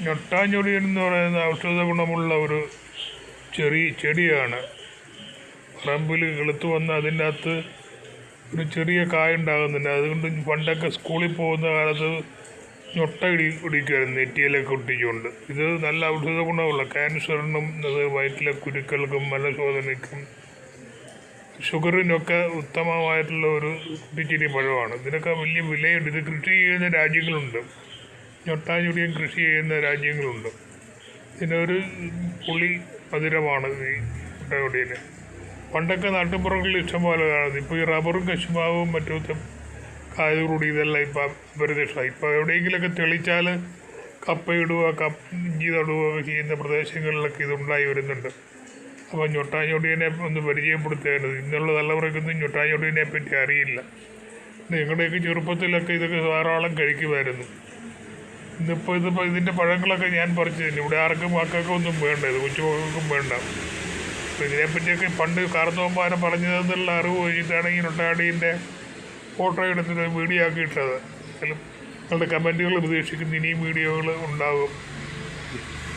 ഞൊട്ടാഞ്ഞൊടിയൻ എന്ന് പറയുന്ന ഔഷധ ഗുണമുള്ള ഒരു ചെടിയാണ്. പറമ്പിൽ കിളുത്ത് വന്ന് അതിൻ്റെ അകത്ത് ഒരു ചെറിയ കായ ഉണ്ടാകുന്നുണ്ട്. അതുകൊണ്ട് പണ്ടൊക്കെ സ്കൂളിൽ പോകുന്ന കാലത്ത് ഞൊട്ട ഇടിക്കുമായിരുന്നു നെറ്റിയിലൊക്കെ ഒട്ടിച്ചുകൊണ്ട്. ഇത് നല്ല ഔഷധ ഗുണമുള്ള ക്യാൻസറിനും അത് വയറ്റിലെ കുരുക്കൾക്കും മലശോധനയ്ക്കും ഷുഗറിനൊക്കെ ഉത്തമമായിട്ടുള്ള ഒരു കുറ്റിച്ചെടി പഴമാണ്. ഇതിനൊക്കെ വലിയ വിലയുണ്ട്. ഇത് കൃഷി ചെയ്യുന്ന രാജ്യങ്ങളുണ്ട്. ഞൊട്ടാഞ്ഞൊടിയൻ കൃഷി ചെയ്യുന്ന രാജ്യങ്ങളുണ്ട്. ഇതിനൊരു പുളി മധുരമാണ് ഈ ഞൊട്ടാഞ്ഞൊടിയന്. പണ്ടൊക്കെ നാട്ടുപുറങ്ങളിൽ ഇഷ്ടംപോലെ കാണുന്നത്. ഇപ്പോൾ ഈ റബ്ബറും കശുമാവും മറ്റും ആയതോടുകൂടി ഇതെല്ലാം ഇപ്പം അപരിരക്ഷമായി. ഇപ്പോൾ എവിടെയെങ്കിലുമൊക്കെ തെളിച്ചാൽ കപ്പയിടുക, ഇഞ്ചി നടുകയൊക്കെ ചെയ്യുന്ന പ്രദേശങ്ങളിലൊക്കെ ഇതുണ്ടായി വരുന്നുണ്ട്. അപ്പോൾ ഞൊട്ടാഞ്ഞൊടിയനെ ഒന്ന് പരിചയപ്പെടുത്തേണ്ടത്. ഇന്നുള്ള തലമുറയ്ക്കൊന്നും ഞൊട്ടാഞ്ഞൊടിയനെ പറ്റി അറിയില്ല. ഞങ്ങളുടെയൊക്കെ ചെറുപ്പത്തിലൊക്കെ ഇതൊക്കെ ധാരാളം കഴിക്കുമായിരുന്നു. ഇതിപ്പോൾ ഇതിൻ്റെ പഴങ്ങളൊക്കെ ഞാൻ പറിച്ചു തന്നെ. ഇവിടെ ആർക്കും മക്കൾക്കും ഒന്നും വേണ്ട, ഇത് കൊച്ചുമക്കൾക്കും വേണ്ട. അപ്പോൾ ഇതിനെപ്പറ്റിയൊക്കെ പണ്ട് കാർന്നോമ്പാനം പറഞ്ഞതെന്നുള്ള അറിവ് കഴിഞ്ഞിട്ടാണ് ഈ ഞൊട്ടാഞ്ഞൊടിയൻ്റെ ഫോട്ടോ എടുത്തിട്ട് വീഡിയോ ആക്കി ഇട്ടത്. നിങ്ങളുടെ കമൻറ്റുകൾ പ്രതീക്ഷിക്കുന്ന ഇനിയും വീഡിയോകൾ ഉണ്ടാകും.